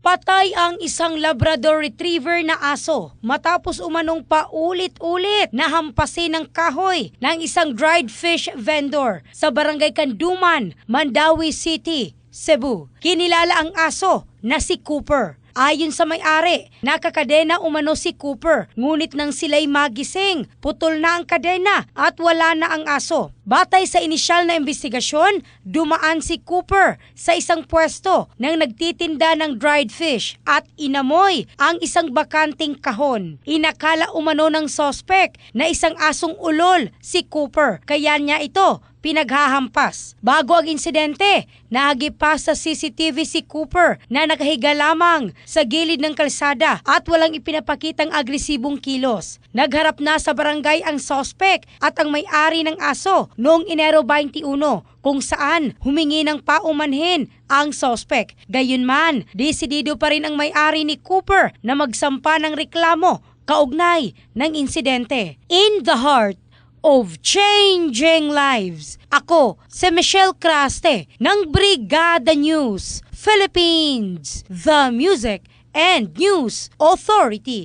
Patay ang isang Labrador Retriever na aso matapos umanong paulit-ulit na hampasin ng kahoy ng isang dried fish vendor sa Barangay Kanduman, Mandawi City, Cebu. Kinilala ang aso na si Cooper. Ayon sa may-ari, nakakadena umano si Cooper, ngunit nang sila'y magising, putol na ang kadena at wala na ang aso. Batay sa inisyal na investigasyon, dumaan si Cooper sa isang pwesto nang nagtitinda ng dried fish at inamoy ang isang bakanting kahon. Inakala umano ng sospek na isang asong ulol si Cooper, kaya niya ito pinaghahampas. Bago ang insidente, nahagip pa sa CCTV si Cooper na nakahiga lamang sa gilid ng kalsada at walang ipinapakitang agresibong kilos. Nagharap na sa barangay ang sospek at ang may-ari ng aso noong Enero 21 kung saan humingi ng paumanhin ang sospek. Gayunman, desidido pa rin ang may-ari ni Cooper na magsampa ng reklamo kaugnay ng insidente. In the heart of changing lives. Ako, si Michelle Craste ng Brigada News Philippines, the Music and News Authority.